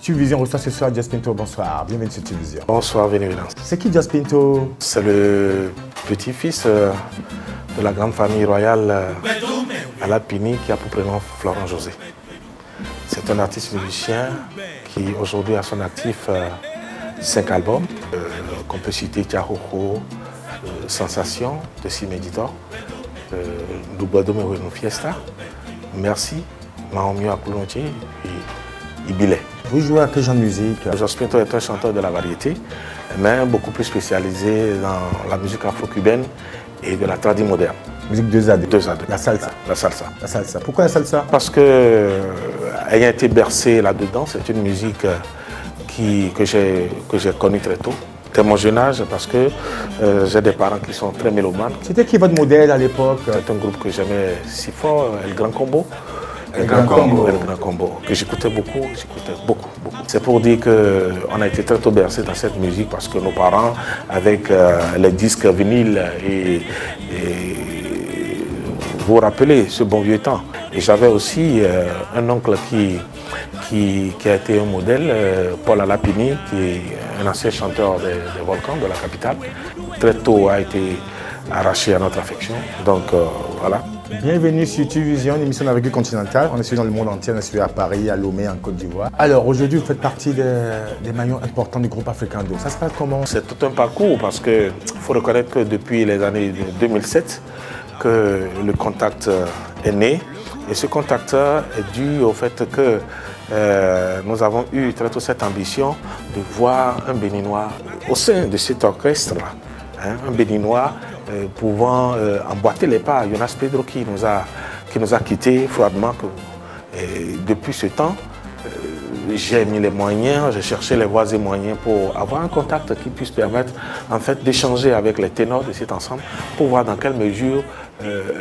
TuVision reçoit ce soir Just Pinto. Bonsoir, bienvenue sur TuVision. Bonsoir, Vénévélance. C'est qui Just Pinto? C'est le petit-fils de la grande famille royale Alapini qui a pour prénom Florent José. C'est un artiste musicien qui aujourd'hui a son actif 5 albums, qu'on peut citer Tiahoko, Sensation de Simeditor, Dubado Mewenu Fiesta, Merci, Mahomio Akulonchi et Ibile. Vous jouez à quel genre de musique? Just Pinto est un chanteur de la variété, mais beaucoup plus spécialisé dans la musique afro-cubaine et de la tradition moderne. Musique 2A2. 2A2. La salsa. La salsa. La salsa. Pourquoi la salsa? Parce que, ayant été bercé là-dedans, c'est une musique que j'ai connue très tôt, dès mon jeune âge, parce que j'ai des parents qui sont très mélomanes. C'était qui votre modèle à l'époque? C'est un groupe que j'aimais si fort, Le Grand Combo. Le Grand Combo, que j'écoutais beaucoup. C'est pour dire qu'on a été très tôt bercé dans cette musique parce que nos parents, avec les disques vinyles et vous vous rappelez ce bon vieux temps. Et j'avais aussi un oncle qui a été un modèle, Paul Alapini, qui est un ancien chanteur des Volcans de la capitale. Très tôt a été arraché à notre affection. Donc voilà. Bienvenue sur TuVision, une émission d'Afrique continentale. On est dans le monde entier, on est suivi à Paris, à Lomé, en Côte d'Ivoire. Alors aujourd'hui, vous faites partie des maillons importants du groupe Africando. Ça se passe comment? C'est tout un parcours parce qu'il faut reconnaître que depuis les années 2007, que le contact est né. Et ce contact est dû au fait que nous avons eu très tôt cette ambition de voir un Béninois au sein de cet orchestre-là. Un Béninois pouvant emboîter les pas. Jonas Pedro qui nous a quittés froidement. Et depuis ce temps, j'ai mis les moyens, j'ai cherché les voies et moyens pour avoir un contact qui puisse permettre en fait d'échanger avec les ténors de cet ensemble pour voir dans quelle mesure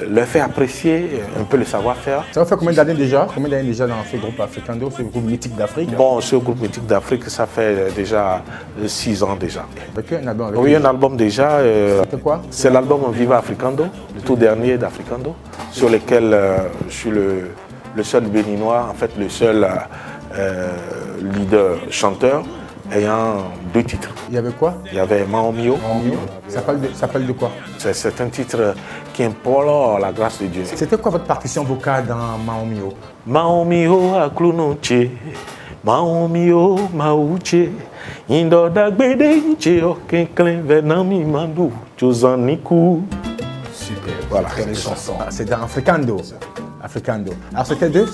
leur faire apprécier un peu le savoir-faire. Ça va faire combien d'années déjà? Combien d'années déjà dans ce groupe Africando, ce groupe mythique d'Afrique? Bon, ce groupe mythique d'Afrique, ça fait déjà 6 ans déjà. Avec un album? Oui, un album déjà. C'était quoi? C'est l'album Viva Africando, le tout dernier d'Africando, sur lequel je suis le seul béninois, en fait le seul leader chanteur ayant 2 titres. Il y avait quoi? Il y avait Mahomio. Ça parle de quoi? C'est un titre qui implore la grâce de Dieu. C'était quoi votre partition vocale dans Mahomio? Mahomio Aklunonche, Mahomio Mauche, Indoda Gbede Okenklen Venami Mandu, Chozaniku. Super, voilà. Très belle chanson. C'est dans Africando. Alors c'était deux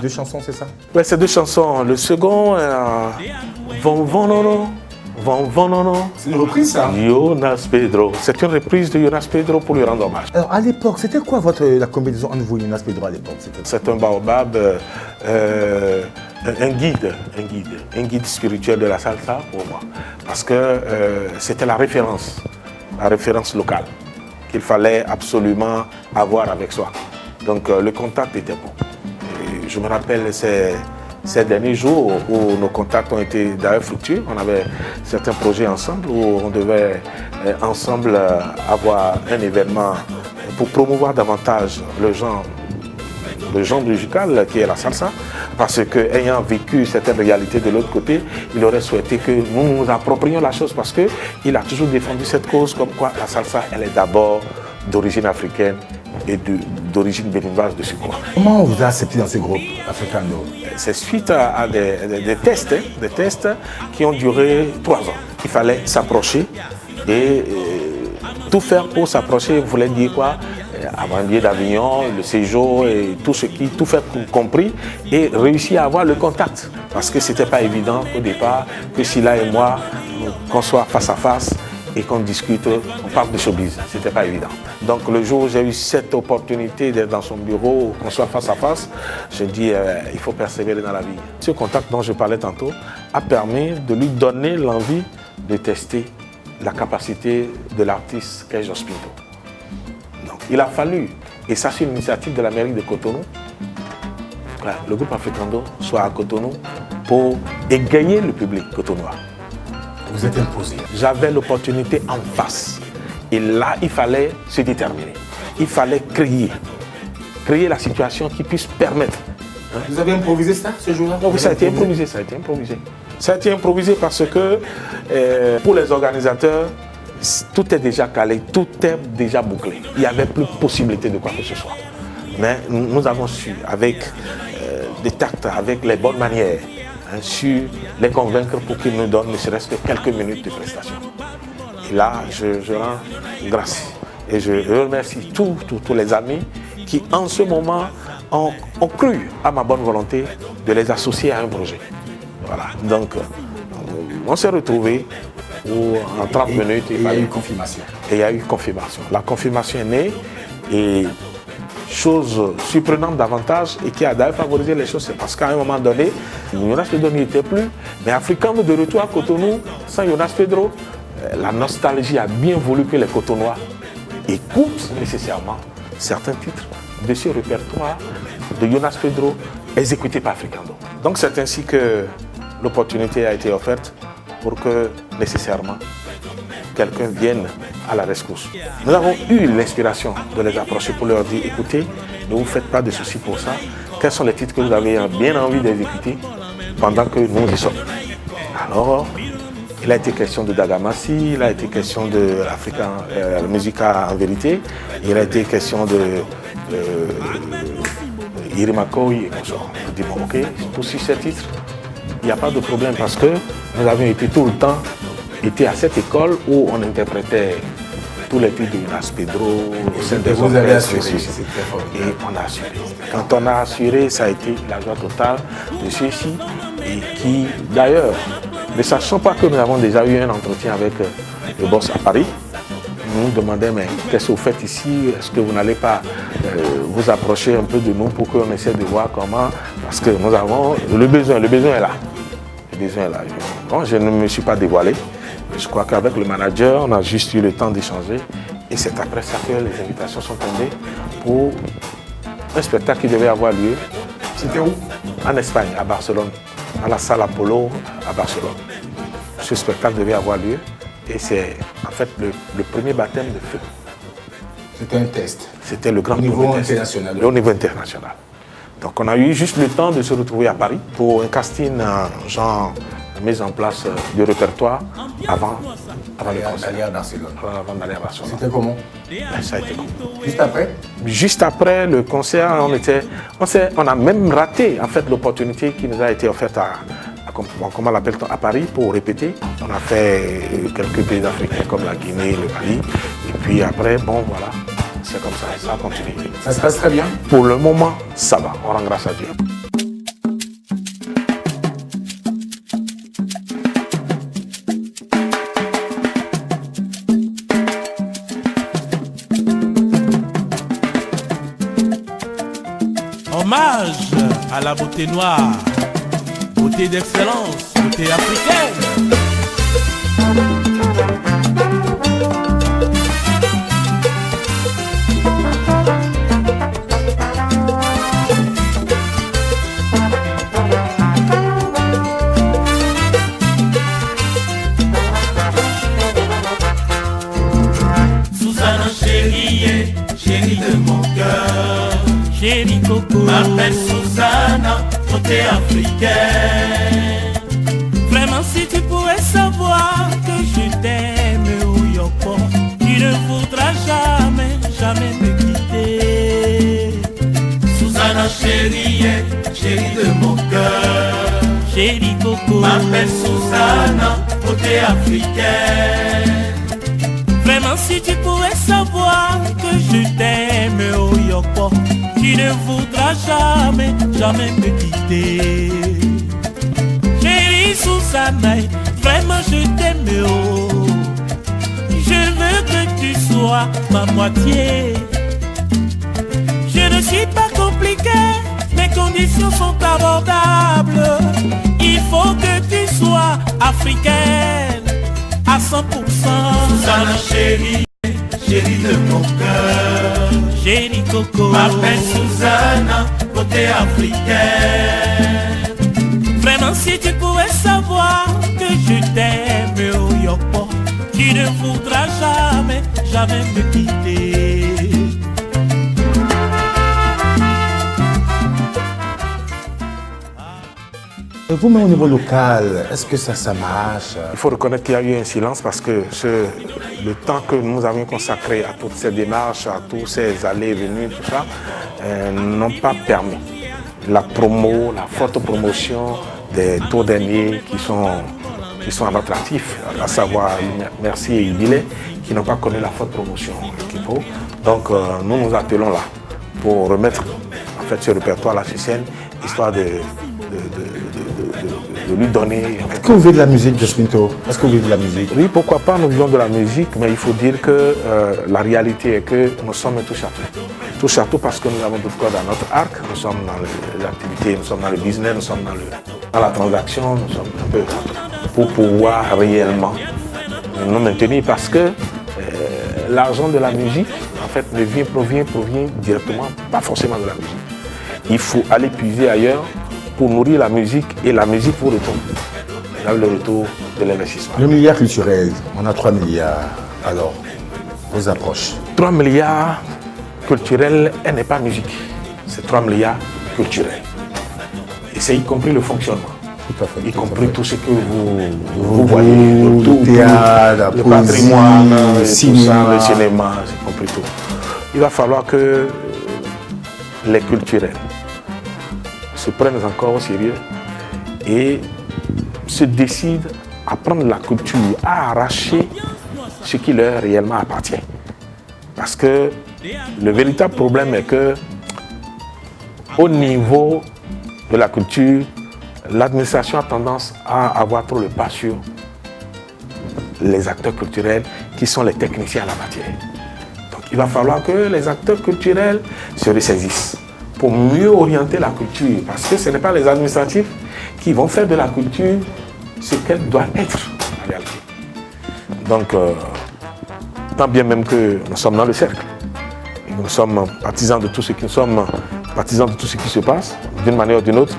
chansons, c'est ça? Oui, c'est 2 chansons. Le second, Von Vonono. C'est une reprise ça? Jonas Pedro. C'est une reprise de Jonas Pedro pour lui rendre hommage. Alors à l'époque, c'était quoi la combinaison entre vous et Jonas Pedro à l'époque? C'est un baobab, un guide spirituel de la salsa pour moi. Parce que c'était la référence locale qu'il fallait absolument avoir avec soi. Donc le contact était bon. Et je me rappelle ces derniers jours où nos contacts ont été d'ailleurs fructueux. On avait certains projets ensemble où on devait ensemble avoir un événement pour promouvoir davantage le genre musical qui est la salsa. Parce qu'ayant vécu certaines réalités de l'autre côté, il aurait souhaité que nous nous approprions la chose parce qu'il a toujours défendu cette cause comme quoi la salsa, elle est d'abord d'origine africaine et d'origine béninoise de ce coin. Comment on vous a accepté dans ce groupe Africando? C'est suite à des tests qui ont duré 3 ans. Il fallait s'approcher et tout faire pour s'approcher voulait dire quoi? Avoir un billet d'avion, le séjour et tout faire compris et réussir à avoir le contact. Parce que c'était pas évident au départ que Silla et moi, qu'on soit face à face et qu'on discute, on parle de showbiz. C'était pas évident. Donc le jour où j'ai eu cette opportunité d'être dans son bureau, qu'on soit face à face, je dis il faut persévérer dans la vie. Ce contact dont je parlais tantôt a permis de lui donner l'envie de tester la capacité de l'artiste qu'est Just Pinto. Donc il a fallu, et ça c'est une initiative de la mairie de Cotonou, le groupe Africando soit à Cotonou pour égayer le public cotonois. Vous êtes imposé. J'avais l'opportunité en face. Et là, il fallait se déterminer. Il fallait créer la situation qui puisse permettre Vous avez improvisé ça ce jour-là? Oui, ça a été improvisé, ça a été improvisé. Ça a été improvisé parce que pour les organisateurs, tout est déjà calé, tout est déjà bouclé. Il n'y avait plus possibilité de quoi que ce soit. Mais nous avons su, avec des tacts, avec les bonnes manières, su les convaincre pour qu'ils nous donnent ne serait-ce que quelques minutes de prestation. Et là, je rends grâce. Et je remercie tous les amis qui, en ce moment, ont cru à ma bonne volonté de les associer à un projet. Voilà. Donc, on s'est retrouvés en 30 minutes. Et il y a eu confirmation. Et il y a eu confirmation. La confirmation est née et chose surprenante davantage et qui a d'ailleurs favorisé les choses, c'est parce qu'à un moment donné, Jonas Pedro n'y était plus, mais Africains de retour à Cotonou, sans Jonas Pedro, la nostalgie a bien voulu que les Cotonois écoutent nécessairement certains titres de ce répertoire de Jonas Pedro exécuté par Africando. Donc c'est ainsi que l'opportunité a été offerte pour que nécessairement quelqu'un vienne à la rescousse. Nous avons eu l'inspiration de les approcher pour leur dire, écoutez, ne vous faites pas de soucis pour ça. Quels sont les titres que vous avez bien envie d'exécuter pendant que nous y sommes? Alors, il a été question de Dagamasi, il a été question de Musica en vérité, il a été question de Irimakoi et consorts. Je dis, bon, ok, pour ces titres, il n'y a pas de problème parce que nous avions été tout le temps à cette école où on interprétait tous les titres de Jonas Pedro, au sein des vous avez assuré, et on a assuré. Quand on a assuré, ça a été la joie totale de ceux-ci et qui, d'ailleurs, ne sachant pas que nous avons déjà eu un entretien avec le boss à Paris, nous demandaient, mais qu'est-ce que vous faites ici? Est-ce que vous n'allez pas vous approcher un peu de nous pour qu'on essaie de voir comment? Parce que nous avons le besoin est là. Le besoin est là. Bon, je ne me suis pas dévoilé. Je crois qu'avec le manager, on a juste eu le temps d'échanger. Et c'est après ça que les invitations sont tombées pour un spectacle qui devait avoir lieu. C'était où? En Espagne, à Barcelone, à la salle Apollo à Barcelone. Ce spectacle devait avoir lieu et c'est en fait le premier baptême de feu. C'était un test. C'était le grand au niveau test. international. Au niveau international. Donc on a eu juste le temps de se retrouver à Paris pour un casting genre mise en place du répertoire avant le concert. D'aller à Barcelone. Avant d'aller à Barcelone. C'était comment? Ça a été comment? Juste après? Juste après le concert, on a même raté en fait l'opportunité qui nous a été offerte comment l'appelle-t-on, à Paris pour répéter. On a fait quelques pays africains comme la Guinée, le Mali. Et puis après, bon voilà, c'est comme ça, ça a continué. Ça se passe très bien? Pour le moment, ça va. On rend grâce à Dieu. Hommage à la beauté noire, beauté d'excellence, beauté africaine. Susanna chérie, chérie de mon cœur. Chérie Coco, M'appelle Susanna, beauté africaine. vraiment si tu pouvais savoir que je t'aime, oh Yoko, tu ne voudras jamais, jamais me quitter. Susanna chérie, chérie de mon cœur. Chérie Coco, M'appelle Susanna, beauté africaine. vraiment si tu pouvais savoir que je t'aime, oh Yoko, tu ne voudras jamais, jamais me quitter. Chérie Susanna, vraiment je t'aime, oh. Je veux que tu sois ma moitié. Je ne suis pas compliqué, mes conditions sont abordables. Il faut que tu sois africaine à 100%. Susanna chérie, chérie de mon cœur. Chérie Coco, M'appelle Susanna, beauté africaine. vraiment si tu pouvais savoir que je t'aime, oh Yoko, tu ne voudras jamais, jamais me quitter. Et vous-même au niveau local, est-ce que ça marche? Il faut reconnaître qu'il y a eu un silence parce que le temps que nous avions consacré à toutes ces démarches, à tous ces allées et venues, tout ça, n'ont pas permis la promo, la forte promotion des tours derniers qui sont à notre actif, à savoir Merci et Ibilé, qui n'ont pas connu la forte promotion qu'il faut. Donc nous nous attelons là pour remettre en fait ce répertoire à la scène, histoire de lui donner... Est-ce que vous vivez de la musique, Jaspinto? Est-ce que vous vivez de la musique? Oui, pourquoi pas, nous vivons de la musique, mais il faut dire que la réalité est que nous sommes touche à tout. Touche à tout parce que nous avons d'autres corps dans notre arc, nous sommes dans les activités, nous sommes dans le business, nous sommes dans la transaction, nous sommes un peu pour pouvoir réellement nous maintenir parce que l'argent de la musique, en fait, provient directement, pas forcément de la musique. Il faut aller puiser ailleurs pour nourrir la musique et la musique vous retourne. Là, le retour de l'investissement. Le milliard culturel, on a 3 milliards. Alors, vos approches? 3 milliards culturels, elle n'est pas musique. C'est 3 milliards culturels. Et c'est y compris le fonctionnement. Tout à fait. Y compris tout ce que vous voyez, le théâtre, le patrimoine, le cinéma, le cinéma, y compris tout. Il va falloir que les culturels se prennent encore au sérieux et se décident à prendre la culture, à arracher ce qui leur réellement appartient. Parce que le véritable problème est que au niveau de la culture, l'administration a tendance à avoir trop le pas sur les acteurs culturels qui sont les techniciens à la matière. Donc il va falloir que les acteurs culturels se ressaisissent pour mieux orienter la culture. Parce que ce n'est pas les administratifs qui vont faire de la culture ce qu'elle doit être en réalité. Donc, tant bien même que nous sommes dans le cercle, et nous sommes partisans de tout ce qui se passe, d'une manière ou d'une autre,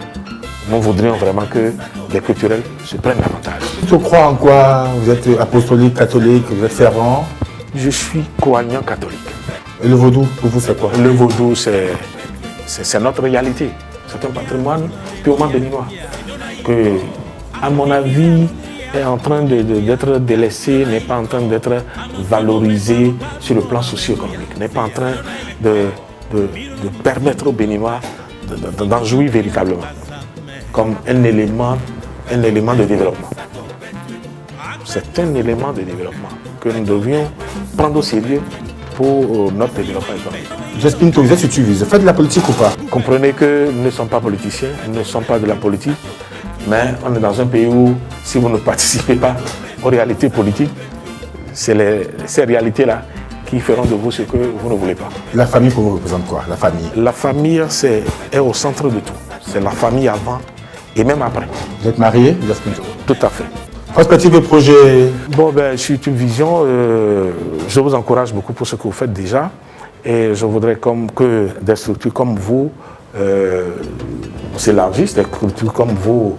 nous voudrions vraiment que les culturels se prennent davantage. Tu crois en quoi? Vous êtes apostolique, catholique, vous êtes fervent? Je suis croyant catholique. Et le vaudou, pour vous, c'est quoi? Le vaudou, c'est notre réalité. C'est un patrimoine purement béninois. Que, à mon avis, est en train d'être délaissé, n'est pas en train d'être valorisé sur le plan socio-économique, n'est pas en train de permettre aux Béninois d'en jouir véritablement comme un élément de développement. C'est un élément de développement que nous devions prendre au sérieux pour notre développement économique. Jaspinto, vous êtes sur Tuvis, vous faites de la politique ou pas? Comprenez que nous ne sommes pas politiciens, nous ne sommes pas de la politique, mais on est dans un pays où, si vous ne participez pas aux réalités politiques, c'est ces réalités-là qui feront de vous ce que vous ne voulez pas. La famille pour vous représente quoi? La famille? La famille est au centre de tout. C'est la famille avant et même après. Vous êtes marié, Jaspinto? Tout à fait. Perspective de projet? Bon, je suis une vision. Je vous encourage beaucoup pour ce que vous faites déjà. Et je voudrais que des structures comme vous s'élargissent, des structures comme vous,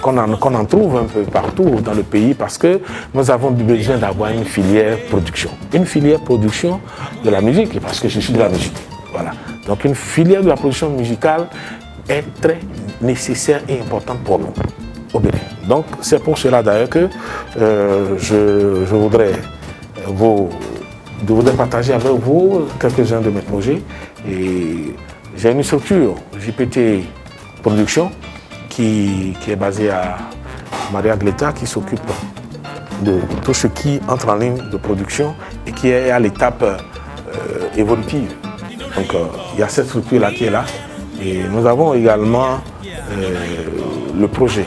qu'on en trouve un peu partout dans le pays, parce que nous avons besoin d'avoir une filière production. Une filière production de la musique, parce que je suis de la musique. Voilà. Donc une filière de la production musicale est très nécessaire et importante pour nous au Bénin. Donc c'est pour cela d'ailleurs que je voudrais partager avec vous quelques-uns de mes projets. Et j'ai une structure, JPT Production, qui est basée à Maria Gleta, qui s'occupe de tout ce qui entre en ligne de production et qui est à l'étape évolutive. Donc il y a cette structure-là qui est là. Et nous avons également le projet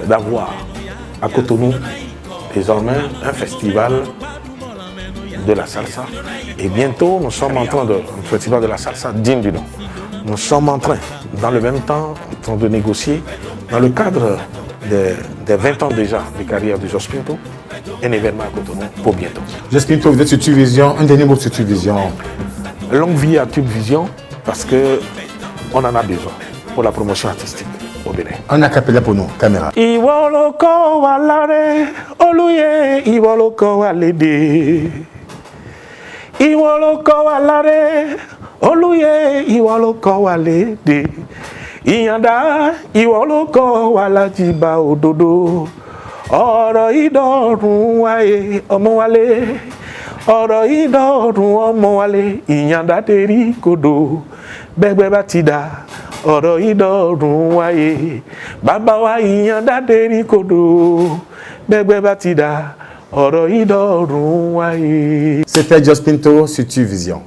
d'avoir à Cotonou désormais un festival de la salsa. Et bientôt, nous sommes en train un festival de la salsa digne du nom. Nous sommes en train, dans le même temps, de négocier, dans le cadre des 20 ans déjà de carrière de Jaspinto, un événement à Cotonou pour bientôt. Jaspinto, vous êtes sur Tuvision. Un dernier mot sur Tuvision. Longue vie à Tuvision, parce qu'on en a besoin pour la promotion artistique au Bénin. Un acapella pour nous, caméra. Iwoloko walare, oluye, iwoloko walede. Iwoloko walare, oluye, iwoloko walede. ìyàndá ìwọ ló kọ́ wa láti bá òdodo ọ̀rọ̀ ìdọ̀rùn wáyé ọmọ wálé ọ̀rọ̀ ìdọ̀rùn ọmọ wálé ìyàndá tẹ̀rí kodò bẹ́gbẹ́ bá ti dà ọ̀rọ̀ ìdọ̀rùn wáyé bàbá wa ìyàndá tẹ̀rí kodò bẹ́gbẹ́ bá ti dà ọ̀rọ̀ ìdọ̀rùn wáyé. C'était Jos Pinto sur TuVision.